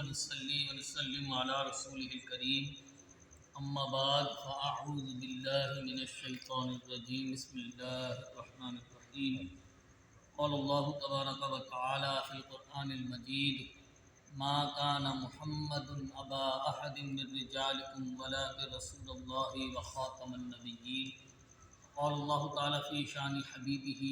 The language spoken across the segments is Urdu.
ونصلي ونسلم على رسوله الكريم اما بعد فاعوذ بالله من الشيطان الرجيم بسم الله الرحمن الرحيم قال الله تبارك وتعالى في القرآن المجيد ما كان محمد أبا أحد من رجالكم ولكن رسول الله وخاتم النبيين قال الله تعالى في شان حبيبه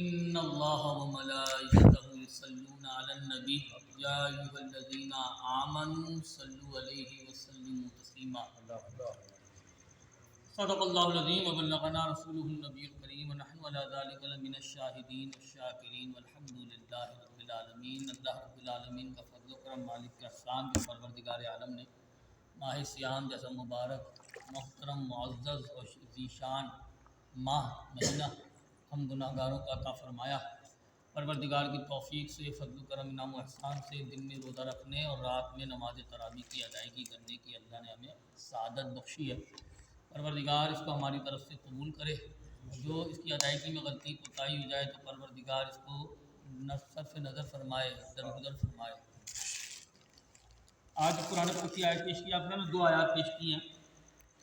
ان اللہ وملائکتہ یصلون علی النبی یا ایھا الذین آمنوا صلوا علیہ وسلموا تسلیما صدق اللہ العظیم وبلغنا رسولہ النبی الکریم ونحن علی ذلک لمن الشاہدین والشاکرین والحمد للہ رب العالمین۔ اللہ رب العالمین کا فضل و کرم، مالک کے احسان کے پروردگار عالم نے ماہ سیام جیسا مبارک، محترم، معزز اور ذی شان ماہ مہینہ ہم گناہ گاروں کا عطا فرمایا۔ پروردگار کی توفیق سے، فضل و کرم، انعام و احسان سے دن میں روزہ رکھنے اور رات میں نماز تراویح کی ادائیگی کرنے کی اللہ نے ہمیں سعادت بخشی ہے۔ پروردگار اس کو ہماری طرف سے قبول کرے۔ جو اس کی ادائیگی میں غلطی کوتاہی ہو جائے تو پروردگار اس کو صرف نظر فرمائے، درگزر فرمائے۔ آج قرآن پاک کی آیت پیش کی، آپ نے دو آیات پیش کی ہیں،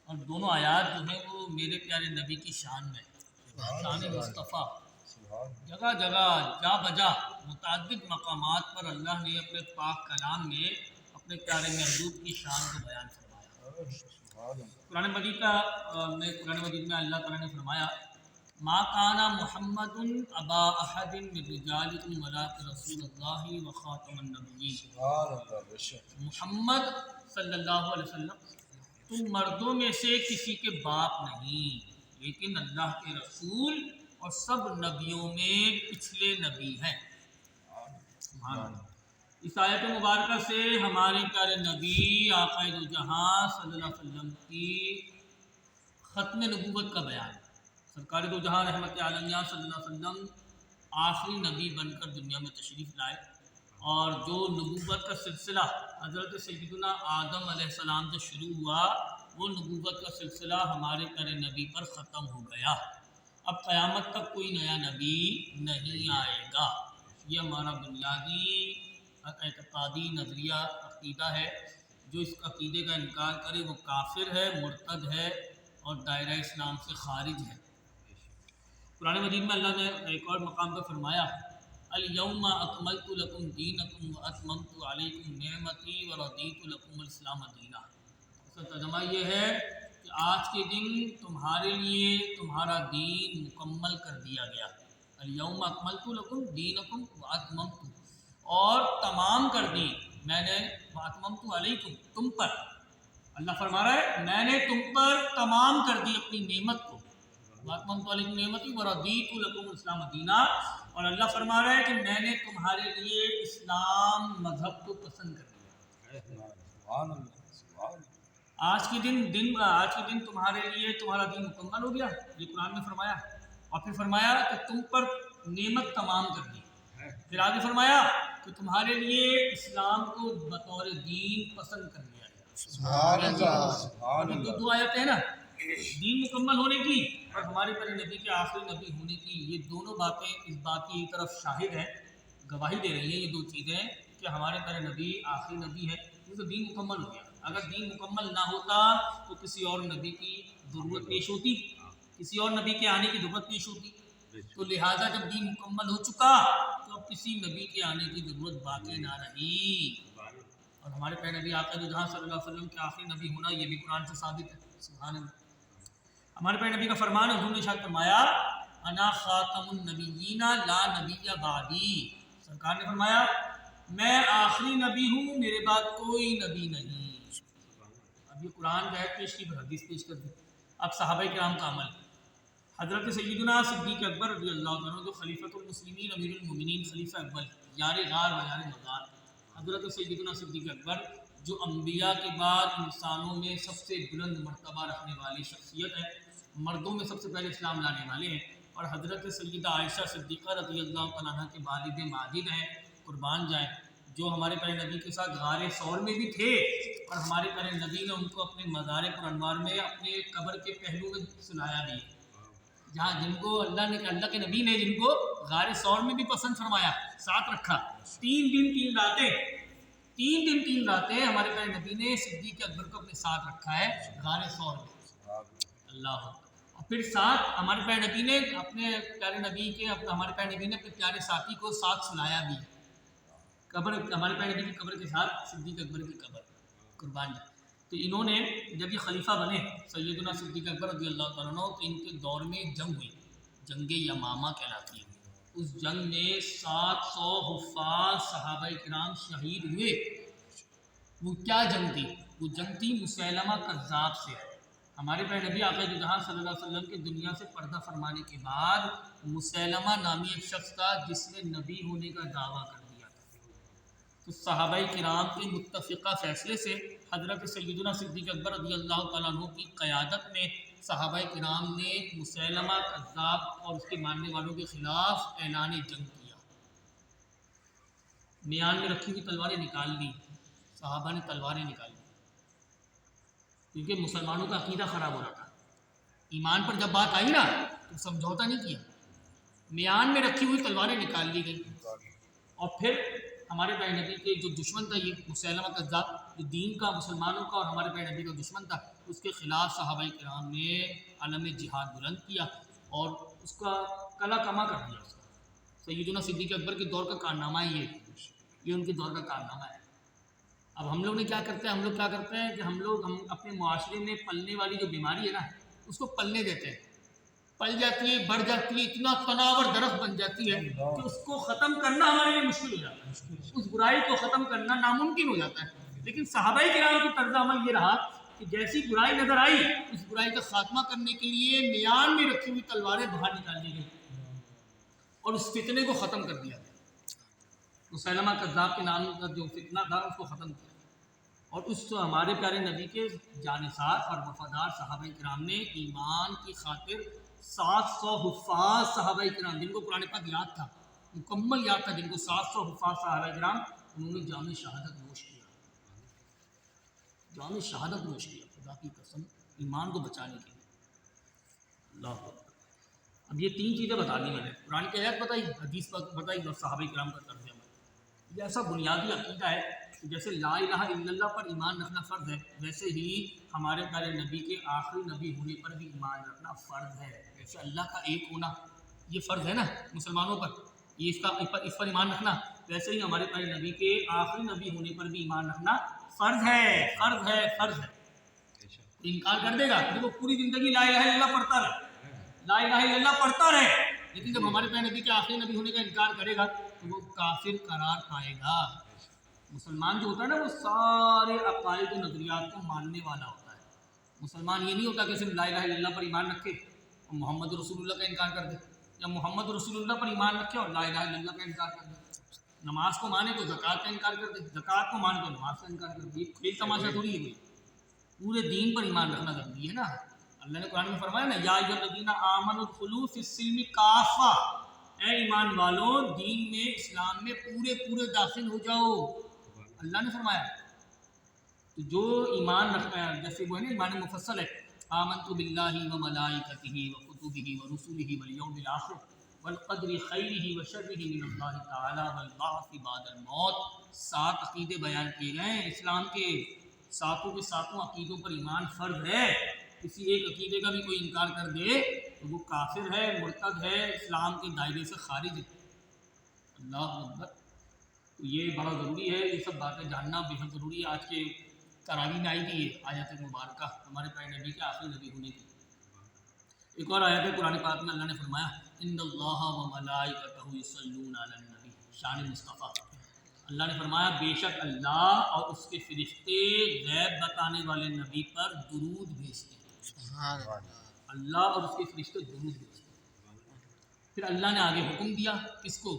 اور دونوں آیات جو ہیں وہ میرے پیارے نبی کی شان میں، شان مصطفیٰ۔ جگہ جگہ، جا بجا، متعدد مقامات پر اللہ نے اپنے پاک کلام میں اپنے پیارے محبوب کی شان کو بیان فرمایا۔ قرآن مجید میں اللہ تعالیٰ نے فرمایا ما کان محمد ابا احد من رجالکم ولکن رسول اللہ وخاتم النبیین۔ محمد صلی اللہ علیہ وسلم تم مردوں میں سے کسی کے باپ نہیں، لیکن اللہ کے رسول اور سب نبیوں میں پچھلے نبی ہیں۔ اس آیت مبارکہ سے ہمارے پیارے نبی آقا دو جہاں صلی اللہ علیہ وسلم کی ختم نبوت کا بیان، سرکار دو جہاں رحمت عالمیہ صلی اللہ علیہ وسلم آخری نبی بن کر دنیا میں تشریف لائے، اور جو نبوت کا سلسلہ حضرت سیدنا آدم علیہ السلام سے شروع ہوا، وہ نبوت کا سلسلہ ہمارے پیارے نبی پر ختم ہو گیا۔ اب قیامت تک کوئی نیا نبی نہیں آئے گا۔ یہ ہمارا بنیادی اعتقادی نظریہ عقیدہ ہے۔ جو اس عقیدے کا انکار کرے وہ کافر ہے، مرتد ہے اور دائرہ اسلام سے خارج ہے۔ قرآن مجید میں اللہ نے ایک اور مقام پر فرمایا الیوم اکملت لکم دینکم واتممت علیکم نعمتی ورضیت لکم الاسلام دینا۔ اس کا ترجمہ یہ ہے کہ آج کے دن تمہارے لیے تمہارا دین مکمل کر دیا گیا۔ الیوم اکملت لکم دینکم واتممت، اور تمام کر دی میں نے، واتممت علیکم تم پر، اللہ فرما رہا ہے میں نے تم پر تمام کر دی اپنی نعمت کو، واتممت علیکم نعمتی ورضیت لکم الاسلام دینا، اور اللہ فرما رہا ہے کہ میں نے تمہارے لیے اسلام مذہب کو پسند کر دیا۔ آج کے دن تمہارے لیے تمہارا دین مکمل ہو گیا، یہ قرآن نے فرمایا، اور پھر فرمایا کہ تم پر نعمت تمام کر دی، پھر آگے فرمایا کہ تمہارے لیے اسلام کو بطور دین پسند کر لیا گیا۔ دو آیتیں ہیں نا، دین مکمل ہونے کی اور ہمارے پیارے نبی کے آخری نبی ہونے کی، یہ دونوں باتیں اس بات کی طرف شاہد ہیں، گواہی دے رہی ہیں یہ دو چیزیں کہ ہمارے پیارے نبی آخری نبی ہے، تو دین مکمل ہو گیا۔ اگر دین مکمل نہ ہوتا تو کسی اور نبی کی ضرورت پیش ہوتی، کسی اور نبی کے آنے کی ضرورت پیش ہوتی، تو لہٰذا جب دین مکمل ہو چکا تو اب کسی نبی کے آنے کی ضرورت باقی نہ رہی۔ اور ہمارے پیارے نبی آقا دو جہاں صلی اللہ علیہ وسلم کے آخری نبی ہونا یہ بھی قرآن سے ثابت ہے، سبحان اللہ۔ ہمارے پیارے نبی کا فرمان ہے، حضور نے ارشاد فرمایا انا خاتم النبیین لا نبی بعدی، سرکار نے فرمایا میں آخری نبی ہوں، میرے بعد کوئی نبی نہیں۔ اب یہ قرآن کی آیت پیش کی، حدیث پیش کر دی۔ اب صحابہ کرام کا عمل، حضرت سیدنا صدیق اکبر رضی اللہ عنہ جو خلیفۃ المسلمین امیر المومنین خلیفہ اول، یار غار و یار مزار، حضرت سیدنا صدیق اکبر جو انبیاء کے بعد انسانوں میں سب سے بلند مرتبہ رکھنے والی شخصیت ہے، مردوں میں سب سے پہلے اسلام لانے والے ہیں، اور حضرت سیدہ عائشہ صدیقہ رضی اللہ عنہ کے والد ماجد ہیں، قربان جائیں، جو ہمارے پیارے نبی کے ساتھ غار ثور میں بھی تھے، اور ہمارے پیارے نبی نے ان کو اپنے مزار پر انوار میں اپنے قبر کے پہلو میں سلایا بھی، جہاں جن کو اللہ کے نبی نے جن کو غار ثور میں بھی پسند فرمایا، ساتھ رکھا، 3 دن 3 راتیں 3 دن 3 راتیں ہمارے پیارے نبی نے صدیق اکبر کو اپنے ساتھ رکھا ہے غار ثور میں، اللہ اکبر۔ اور پھر ساتھ ہمارے پیارے نبی نے اپنے پیارے نبی کے ہمارے پیارے نبی نے اپنے پیارے ساتھی کو ساتھ سلایا بھی، قبر ہمارے پیارے نبی کی قبر کے ساتھ صدیق اکبر کی قبر، قربان۔ تو انہوں نے جب یہ خلیفہ بنے سیدنا صدیق اکبر رضی اللہ تعالیٰ عنہ، تو ان کے دور میں جنگ ہوئی، جنگ یمامہ کہلاتی ہے۔ اس جنگ میں 700 حفاظ صحابہ کرام شہید ہوئے۔ وہ کیا جنگ تھی؟ وہ جنگ تھی مسیلمہ کذاب سے۔ ہمارے پیارے نبی آقا دو جہاں صلی اللہ علیہ وسلم کے دنیا سے پردہ فرمانے کے بعد مسیلمہ نامی ایک شخص تھا جس نے نبی ہونے کا دعویٰ کر دیا تھا۔ تو صحابہ کرام کے متفقہ فیصلے سے حضرت سیدنا صدیق اکبر رضی اللہ تعالیٰ عنہ کی قیادت میں صحابہ کرام نے مسیلمہ کذاب اور اس کے ماننے والوں کے خلاف اعلان جنگ کیا۔ میان میں رکھی ہوئی تلواریں نکال لی، صحابہ نے تلواریں نکالی، کیونکہ مسلمانوں کا عقیدہ خراب ہو رہا تھا۔ ایمان پر جب بات آئی نا تو سمجھوتا نہیں کیا، میان میں رکھی ہوئی تلواریں نکال لی گئی۔ اور پھر ہمارے پیارے نبی کے جو دشمن تھا یہ مسیلمہ کذاب، جو دین کا، مسلمانوں کا اور ہمارے پیارے نبی کا دشمن تھا، اس کے خلاف صحابہ کرام نے علم جہاد بلند کیا اور اس کا کلا کما کر دیا۔ اس کا سیدنا صدیق اکبر کے دور کا کارنامہ ہے یہ ان کے دور کا کارنامہ ہے۔ اب ہم لوگ نے کیا کرتے ہیں، ہم لوگ کیا کرتے ہیں کہ ہم اپنے معاشرے میں پلنے والی جو بیماری ہے نا اس کو پلنے دیتے ہیں، پل جاتی ہے، بڑھ جاتی ہے، اتنا تناور درخت بن جاتی ہے کہ اس کو ختم کرنا ہمارے لیے مشکل ہو جاتا ہے، اس برائی کو ختم کرنا ناممکن ہو جاتا ہے۔ لیکن صحابہ کرام کی طرز عمل یہ رہا کہ جیسی برائی نظر آئی اس برائی کا خاتمہ کرنے کے لیے میان میں رکھی ہوئی تلواریں باہر نکال دی گئی اور اس فتنے کو ختم کر دیا گیا۔ مسیلمہ کذاب کے نام کا جو فتنہ تھا اس کو ختم کیا، اور اس ہمارے پیارے نبی کے جانثار اور وفادار صحابہ کرام نے ایمان کی خاطر 700 حفاظ صحابہ کرام، جن کو قرآن پاک یاد تھا، مکمل یاد تھا، جن کو 700 حفاظ صحابہ کرام، انہوں نے جام شہادت نوش کیا، جام شہادت نوش کیا، خدا کی قسم، ایمان کو بچانے کے لیے۔ اللہ اکبر۔ اب یہ 3 چیزیں بتا دی میں نے، قرآن کی آیت بتائی، حدیث بتائی اور صحابہ کرام کا طرز عمل۔ یہ ایسا بنیادی عقیدہ ہے کہ جیسے لا الہ الا اللہ پر ایمان رکھنا فرض ہے، ویسے ہی ہمارے پیارے نبی کے آخری نبی ہونے پر بھی ایمان رکھنا فرض ہے۔ جیسے اللہ کا ایک ہونا یہ فرض ہے نا مسلمانوں پر، یہ اس پر ایمان رکھنا، ویسے ہی ہمارے پیارے نبی کے آخری نبی ہونے پر بھی ایمان رکھنا فرض ہے، فرض ہے، فرض ہے۔ انکار کر دے گا کہ وہ پوری زندگی لا الہ الا اللہ پڑھتا رہے، لا الہ الا اللہ پڑھتا رہے، لیکن جب ہمارے پیارے نبی کے آخری نبی ہونے کا انکار کرے گا تو وہ کافر قرار پائے گا۔ مسلمان جو ہوتا ہے نا وہ سارے عقائد و نظریات کو ماننے والا ہوتا ہے۔ مسلمان یہ نہیں ہوتا کہ صرف لا الہ الا اللہ پر ایمان رکھے اور محمد رسول اللہ کا انکار کر دے، یا محمد رسول اللہ پر ایمان رکھے اور لا الہ الا اللہ کا انکار کر دے۔ نماز کو مانے تو زکوٰۃ کا انکار کر دے، زکوٰۃ کو مانے تو نماز کا انکار کر دے۔ کھیل تماشا تھوڑی ہے، پورے دین پر ایمان رکھنا ضروری ہے نا۔ اللہ نے قرآن میں فرمایا نا، یا ایھا الذین آمنوا ادخلوا فی السلم کافہ، اے ایمان والوں دین میں، اسلام میں پورے داخل ہو جاؤ، اللہ نے فرمایا۔ تو جو ایمان رکھنا ہے، جیسے وہ ہے نا ایمان مفصل ہے، آمنت باللہ وملائکتہ وکتبہ ورسلہ والیوم الآخر والقدر خیرہ وشرہ من اللہ تعالی والبعث بعد الموت۔ 7 عقیدے بیان کیے گئے ہیں اسلام کے، 7 کے 7 عقیدوں پر ایمان فرض ہے۔ کسی ایک عقیدے کا بھی کوئی انکار کر دے تو وہ کافر ہے، مرتد ہے، اسلام کے دائرے سے خارج ہے۔ اللہ اکبر۔ تو یہ بڑا ضروری ہے، یہ سب باتیں جاننا بہت ضروری ہے۔ آج کے تراویح میں آئی تھی یہ آیت مبارکہ ہمارے پیارے نبی کے آخری نبی ہونے کی۔ ایک اور آیت ہے قرآن پاک میں، اللہ نے فرمایا ان اللہ وملائکتہ یصلون علی النبی، شان مصطفیٰ۔ اللہ نے فرمایا بے شک اللہ اور اس کے فرشتے غیب بتانے والے نبی پر درود بھیجتے ہیں۔ اللہ اور اس کے فرشتے درود بھیجتے ہیں۔ پھر اللہ نے آگے حکم دیا کس کو؟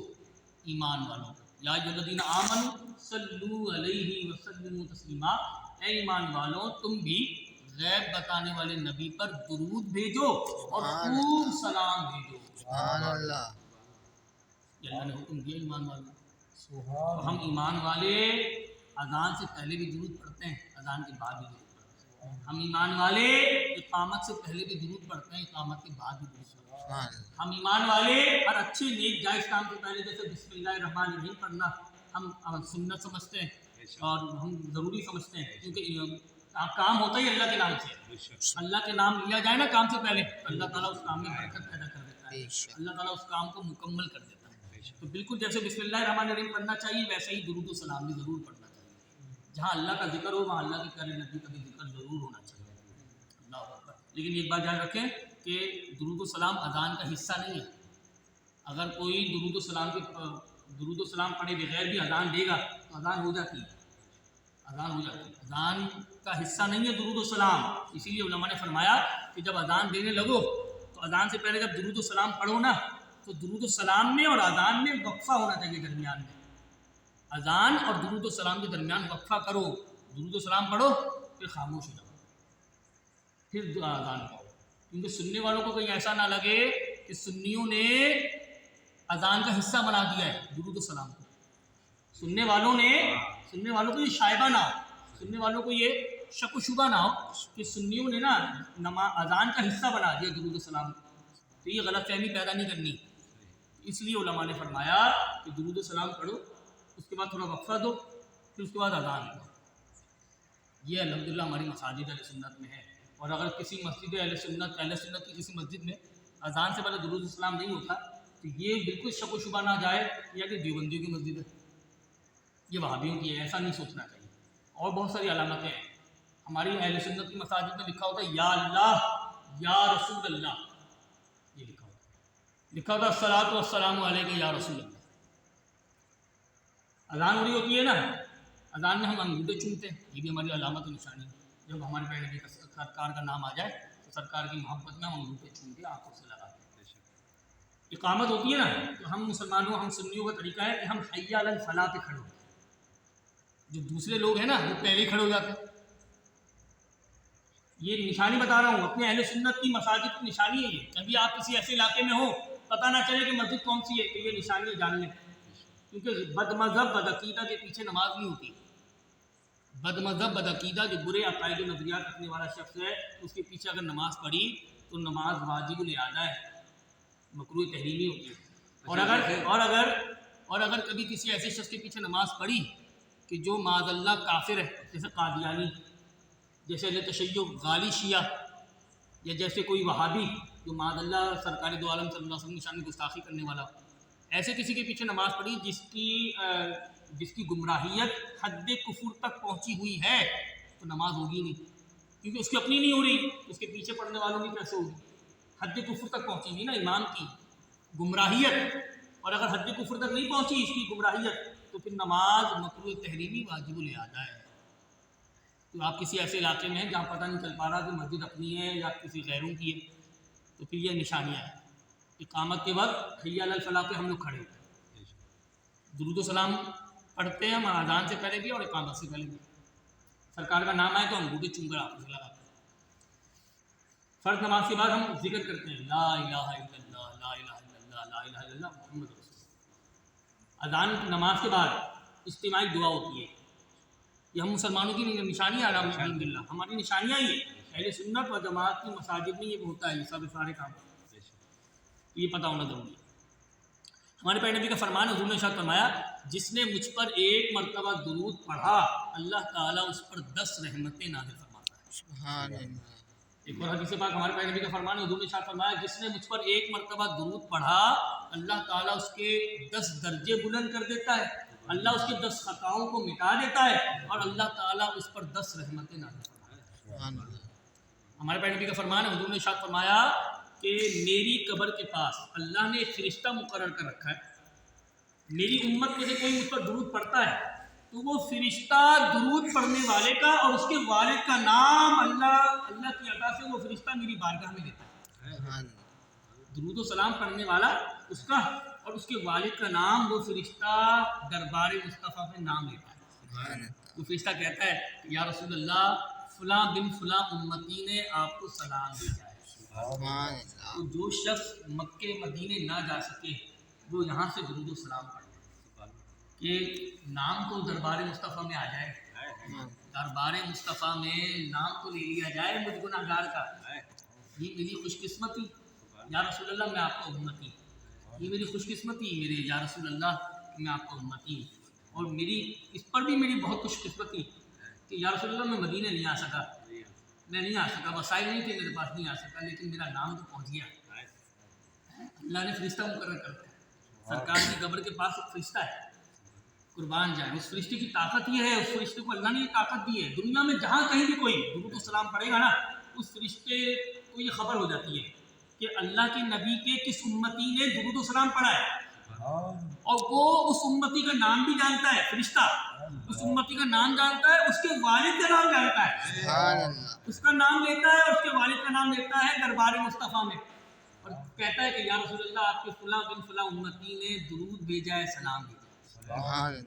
ایمان والوں کو، یا ایھا الذین آمنوا صلوا علیہ وسلموا تسلیما، اے ایمان والوں تم بھی غیب بتانے والے نبی پر درود بھیجو اور خوب سلام بھیجو۔ سبحان اللہ۔ یہ اللہ نے حکم دیا ایمان والوں کو۔ تو ہم ایمان والے اذان سے پہلے بھی درود پڑھتے ہیں، اذان کے بعد بھی درود پڑھتے ہیں۔ ہم ایمان والے اقامت سے پہلے بھی درود پڑھتے ہیں، اقامت کے بعد بھی درود پڑھتے ہیں۔ ہم ایمان والے ہر اچھے نیک جائز کام سے پہلے جیسے بسم اللہ الرحمن الرحیم پڑھنا ہم سنت سمجھتے ہیں، اور ہم ضروری سمجھتے ہیں، کیونکہ کام ہوتا ہی اللہ کے نام سے، اللہ کے نام لیا جائے نا کام سے پہلے، اللہ تعالیٰ اس کام میں برکت پیدا کر دیتا ہے، اللہ تعالیٰ اس کام کو مکمل کر دیتا ہے۔ تو بالکل جیسے بسم اللہ الرحمن الرحیم پڑھنا چاہیے، ویسے ہی درود و سلام بھی ضرور پڑھنا چاہیے۔ جہاں اللہ کا ذکر ہو وہاں اللہ کے پیارے نبی کا بھی ذکر ضرور ہونا چاہیے۔ اللہ اکبر۔ لیکن ایک بات یاد رکھیں کہ درود و سلام اذان کا حصہ نہیں ہے۔ اگر کوئی درود و سلام پڑھے بغیر بھی اذان دے گا تو اذان ہو جاتی ہے، اذان کا حصہ نہیں ہے درود و سلام۔ اسی لیے علماء نے فرمایا کہ جب اذان دینے لگو تو اذان سے پہلے جب درود و سلام پڑھو نا تو درود و سلام میں اور اذان میں وقفہ ہونا چاہیے، درمیان میں اذان اور درود و سلام کے درمیان وقفہ کرو، درود و سلام پڑھو پھر خاموش ہو جاؤ، پھر اذان پڑھو، کیونکہ سننے والوں کو کہیں ایسا نہ لگے کہ سنیوں نے اذان کا حصہ بنا دیا ہے درود و سلام کو۔ سننے والوں کو یہ شائبہ نہ ہو، سننے والوں کو یہ شک و شبہ نہ ہو کہ سنیوں نے نا اذان کا حصہ بنا دیا درود و سلام کو، تو یہ غلط فہمی پیدا نہیں کرنی۔ اس لیے علماء نے فرمایا کہ درود و سلام پڑھو، اس کے بعد تھوڑا وقفہ دو، پھر اس کے بعد اذان دو۔ یہ الحمدللہ ہماری مساجد اہل سنت میں ہے، اور اگر کسی مسجد اہل سنت کی کسی مسجد میں اذان سے پہلے درود و سلام نہیں ہوتا تو یہ بالکل شک و شبہ نہ جائے یا کہ دیوبندیوں کی مسجد ہے، یہ وہابیوں کی ہے، ایسا نہیں سوچنا چاہیے۔ اور بہت ساری علامتیں ہیں ہماری اہل سنت کی مساجد میں، لکھا ہوتا ہے یا اللہ یا رسول اللہ، یہ لکھا ہوتا ہے الصلاۃ والسلام علیک یا رسول اللہ۔ اذان ہو رہی ہوتی ہے نا، اذان میں ہم انگوٹھے چومتے ہیں، یہ بھی ہماری علامت و نشانی ہے۔ جب ہمارے پیارے نبی سرکار کا نام آ جائے تو سرکار کی محبت میں ہم انگوٹھے چوم کے آنکھوں سے لگاتے ہیں۔ اقامت ہوتی ہے نا تو ہم مسلمانوں، ہم سنیوں کا طریقہ ہے کہ ہم حی علی الفلاح پہ کھڑے ہوتے ہیں، جو دوسرے لوگ ہیں نا وہ پہلے ہی کھڑے ہو جاتے ہیں۔ یہ نشانی بتا رہا ہوں، اپنے اہل سنت کی مساجد کی نشانی ہے یہ۔ کبھی آپ کسی ایسے علاقے میں ہو پتہ نہ چلے کہ مسجد کون سی ہے تو یہ نشانی جان لیں، کیونکہ بد مذہب بدعقیدہ کے پیچھے نماز نہیں ہوتی۔ بد مذہب بدعقیدہ جو برے عقائد و نظریات رکھنے والا شخص ہے، اس کے پیچھے اگر نماز پڑھی تو نماز واجب الاعادہ ہے، مکروہ تحریمی ہوتی ہے۔ اور اگر کبھی کسی ایسے شخص کے پیچھے نماز پڑھی کہ جو معاذ اللہ کافر ہے، جیسے قادیانی، جیسے اہل تشیع غالی شیعہ، یا جیسے کوئی وہابی جو معاذ اللہ سرکار دو عالم صلی اللہ علیہ وسلم کی شان میں گستاخی کرنے والا، ایسے کسی کے پیچھے نماز پڑھی جس کی گمراہیت حد کفر تک پہنچی ہوئی ہے تو نماز ہوگی نہیں، کیونکہ اس کی اپنی نہیں ہو رہی، اس کے پیچھے پڑھنے والوں کی کیسے ہوگی؟ حد کفر تک پہنچی ہوئی نا ایمان کی گمراہیت، اور اگر حد کفر تک نہیں پہنچی اس کی گمراہیت تو پھر نماز مکروہ تحریمی واجب الاعادہ ہے۔ تو آپ کسی ایسے علاقے میں ہیں جہاں پتہ نہیں چل پا رہا کہ مسجد اپنی ہے یا کسی غیروں کی ہے، تو پھر یہ نشانیاں ہیں۔ اقامت کے وقت حی علی الفلاح پہ ہم لوگ کھڑے ہوتے ہیں، درود و سلام پڑھتے ہیں ہم اذان سے پہلے بھی اور اقامت سے پہلے بھی، سرکار کا نام آئے تو ہم انگوٹھے چوم کر آپ سے لگاتے ہیں۔ فرض نماز کے بعد ہم ذکر کرتے ہیں لا الہ الا اللہ لا الہ الا اللہ لا الہ الا اللہ محمد رسول اللہ۔ اذان نماز کے بعد اجتماعی دعا ہوتی ہے، یہ ہم مسلمانوں کی نشانیاں ہیں، الحمدللہ ہماری نشانیاں ہی ہیں۔ اہل سنت و جماعت کی مساجد میں یہ ہوتا ہے، یہ سارے کام یہ پتہ ہونا ضروری ہے۔ ہمارے پیارے نبی کا فرمان حضور نے ارشاد فرمایا جس نے مجھ پر ایک مرتبہ درود پڑھا اللہ تعالیٰ اس پر 10 رحمتیں نازل فرماتا ہے۔ سبحان اللہ۔ ایک اور حدیث پاک ہمارے پیارے نبی کا فرمان حضور نے ارشاد فرمایا جس نے مجھ پر ایک مرتبہ درود پڑھا اللہ تعالیٰ اس کے 10 درجے بلند کر دیتا ہے، اللہ اس کے 10 خطاؤں کو مٹا دیتا ہے، اور اللہ تعالیٰ اس پر 10 رحمتیں نازل فرماتا ہے۔ ہمارے پیارے نبی کا فرمان ہے حضور نے ارشاد فرمایا کہ میری قبر کے پاس اللہ نے ایک فرشتہ مقرر کر رکھا ہے، میری امت میں سے کوئی مجھ پر درود پڑھتا ہے تو وہ فرشتہ درود پڑھنے والے کا اور اس کے والد کا نام اللہ کی عطا سے وہ فرشتہ میری بارگاہ میں دیتا ہے۔ درود و سلام پڑھنے والا اس کا اور اس کے والد کا نام وہ فرشتہ دربار مصطفیٰ میں نام لیتا ہے۔ وہ فرشتہ کہتا ہے یا رسول اللہ فلاں بن فلاں امتی نے آپ کو سلام دیا ہے۔ تو جو شخص مکے مدینے نہ جا سکے وہ یہاں سے درود و سلام پڑھے کہ نام تو دربار مصطفیٰ میں آ جائے، دربار مصطفیٰ میں نام تو لے لیا جائے مجھ گناہ گار کا، یہ میری خوش قسمتی یا رسول اللہ میں آپ کا امتی، یہ میری خوش قسمتی میرے یا رسول اللہ میں آپ کا امتی ہوں۔ اور میری اس پر بھی میری بہت خوش قسمتی کہ یا رسول اللہ میں مدینہ نہیں آ سکا، وسائل نہیں تھے میرے پاس، نہیں آ سکا، لیکن میرا نام تو پہنچ گیا۔ اللہ نے فرشتہ مقرر کر دیا، سرکار کی قبر کے پاس ایک فرشتہ ہے، قربان جائے۔ اس فرشتے کی طاقت یہ ہے، اس فرشتے کو اللہ نے یہ طاقت دی ہے، دنیا میں جہاں کہیں بھی کوئی درود و سلام پڑھے گا نا، اس فرشتے کو یہ خبر ہو جاتی ہے کہ اللہ کے نبی کے کس امتی نے درود و سلام پڑھا ہے، اور وہ اس امتی کا نام بھی جانتا ہے، فرشتہ اس امتی کا نام جانتا ہے، اس کے والد کا نام جانتا ہے، اس کا نام لیتا ہے اور اس کے والد کا نام لیتا ہے دربار مصطفیٰ میں، اور کہتا ہے کہ یا رسول اللہ آپ کے فلاں بن فلاں امتی نے درود بھیجا ہے، سلام بھیجا ہے۔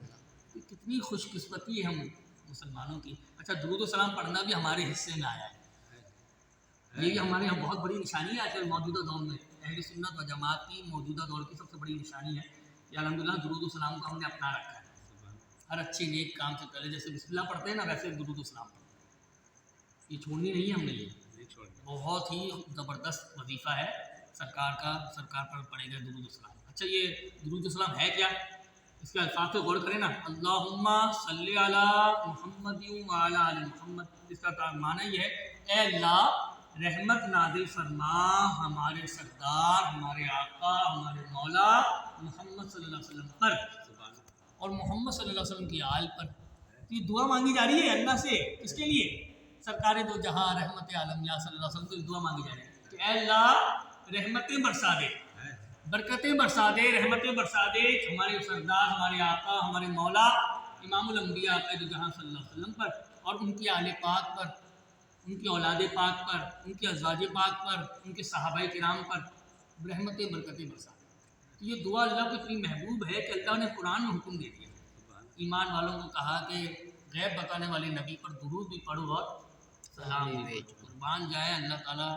کتنی خوش قسمتی ہے ہم مسلمانوں کی۔ اچھا، درود و سلام پڑھنا بھی ہمارے حصے میں آیا ہے، یہ ہمارے یہاں بہت بڑی نشانی ہے آج کل موجودہ دور میں، اہل سنت و جماعت کی موجودہ دور کی سب سے بڑی نشانی ہے کہ الحمدللہ درود و سلام کو ہم نے اپنا رکھا ہے۔ ہر اچھے نیک کام سے پہلے جیسے بسم اللہ پڑھتے ہیں نا، ویسے درود و سلام پڑھتے ہیں، یہ چھوڑنی نہیں ہے ہم نے، یہ بہت ہی زبردست وظیفہ ہے سرکار کا، سرکار پر پڑے گا درود و سلام۔ اچھا، یہ درود و سلام ہے کیا؟ اس کے الفاظ پہ غور کریں نا، اللہم صلی علی محمد وعلی آل محمد، اس کا معنی یہ ہے اے اللہ رحمت نازل فرما ہمارے سردار، ہمارے آقا، ہمارے مولا محمد صلی اللہ علیہ وسلم پر، اور محمد صلی اللہ علیہ وسلم کی آل پر۔ یہ دعا مانگی جا رہی ہے اللہ سے، کس کے لیے؟ سرکار دو جہاں رحمت عالم یا صلی اللہ علیہ وسلم کو دعا مانگی جا رہی ہے کہ اے اللہ رحمتیں برسا دے، برکتیں برسا دے، رحمتیں برسا دے ہمارے سردار، ہمارے آقا، ہمارے مولا امام الانبیاء قائد جہاں صلی اللہ علیہ وسلم پر، اور ان کی آل پاک پر، ان کی اولاد پاک پر، ان کے ازواج پاک پر، ان کے صحابہ کرام پر رحمتیں برکتیں برسا دے۔ یہ دعا اللہ کو اتنی محبوب ہے کہ اللہ نے قرآن میں حکم دے دیا، ایمان والوں کو کہا کہ غیب بتانے والے نبی پر درود بھی پڑھو اور سلام بھی بھیجو۔ قربان جائے اللہ تعالیٰ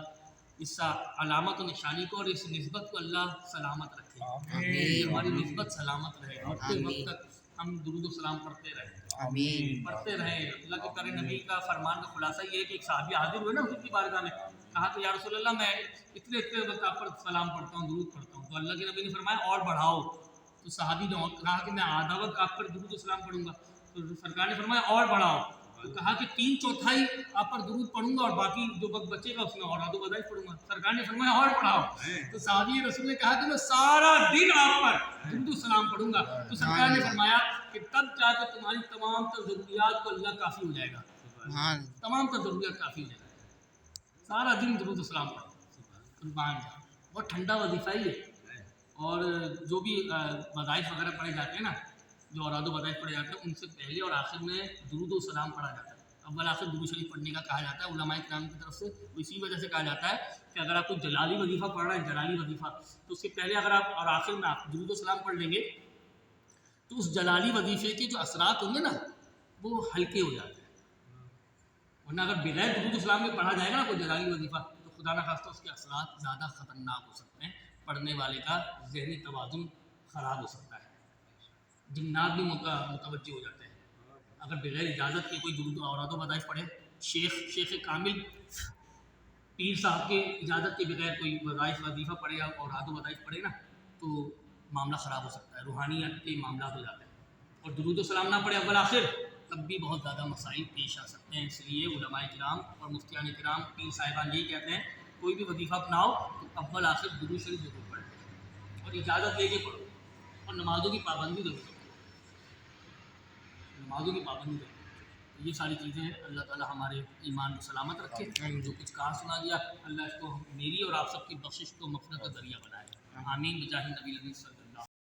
اس علامت و نشانی کو اور اس نسبت کو اللہ سلامت رکھے، ہماری نسبت سلامت رہے، مرتے وقت تک ہم درود و سلام پڑھتے رہیں، پڑھتے رہیں۔ اللہ کے پیارے نبی کا فرمان کا خلاصہ یہ ہے کہ ایک صحابی حاضر ہوئے نا حضور کی بارگاہ میں، کہا کہ یا رسول اللہ میں اتنے وقت آپ پر سلام پڑھتا ہوں، درود پڑھتا ہوں، تو اللہ کے نبی نے فرمایا اور بڑھاؤ، تو صحابی نے کہا کہ میں آدھا وقت آپ پر درود و سلام پڑھوں گا، تو سرکار نے فرمایا اور بڑھاؤ، تو کہا کہ 3/4 آپ پر درود پڑھوں گا اور باقی جو وقت بچے گا اس میں اور آدھو بدائش پڑھوں گا، سرکار نے فرمایا اور بڑھاؤ، تو صحابی رسول نے کہا کہ میں سارا دن آپ پر درود و سلام پڑھوں گا، تو سرکار نے فرمایا کہ تب جا کے تمہاری تمام تر ضروریات کو اللہ کافی ہو جائے گا، تمام تر ضروریات کافی ہو جائے گا، سارا دن درود و سلام پڑھو۔ قربان جائے، بہت ٹھنڈا وظیفہ ہی ہے۔ اور جو بھی وظائف وغیرہ پڑھے جاتے ہیں نا، جو اوراد و وظائف پڑھے جاتے ہیں، ان سے پہلے اور آخر میں درود و سلام پڑھا جاتا ہے، اول آخر درود شریف پڑھنے کا کہا جاتا ہے علماء کرام کی طرف سے، اسی وجہ سے کہا جاتا ہے کہ اگر آپ کو جلالی وظیفہ پڑھ رہے ہیں، جلالی وظیفہ، تو اس سے پہلے اگر آپ اور آخر میں آپ درود و سلام پڑھ لیں گے تو اس جلالی وظیفے کے جو اثرات ہوں گے نا وہ ہلکے ہو جاتے ہیں، ورنہ اگر بغیر درود و سلام کے پڑھا جائے گا نا کوئی جلالی وظیفہ تو خدا نہ خواستہ اس کے اثرات زیادہ خطرناک ہو سکتے ہیں، پڑھنے والے کا ذہنی توازن خراب ہو سکتا ہے، جنات بھی متوجہ ہو جاتے ہیں اگر بغیر اجازت کے کوئی درود و اوراد و وظائف پڑھے، شیخ کامل پیر صاحب کے اجازت کے بغیر کوئی وظائف وظیفہ پڑھے یا اوراد و وظائف پڑھے نا تو معاملہ خراب ہو سکتا ہے، روحانیت کے معاملات ہو جاتے ہیں، اور درود و سلام نہ پڑھے اول آخر تب بھی بہت زیادہ مسائل پیش آ سکتے ہیں۔ اس لیے علماء کرام اور مفتیان کرام پیر صاحبان یہی کہتے ہیں کوئی بھی وظیفہ اپناؤ تو اول آخر درود شریف ضرور پڑھیں اور اجازت لے کے پڑھو، اور نمازوں کی پابندی ضرور کرو، نمازوں کی پابندی ضرور کرو۔ یہ ساری چیزیں اللہ تعالیٰ ہمارے ایمان کو سلامت رکھے، جو کچھ کہا سنا گیا اللہ اس کو میری اور آپ سب کی بخشش کو مغفرت کا ذریعہ بنائے، آمین بجاہ نبی صلی اللہ علیہ وسلم۔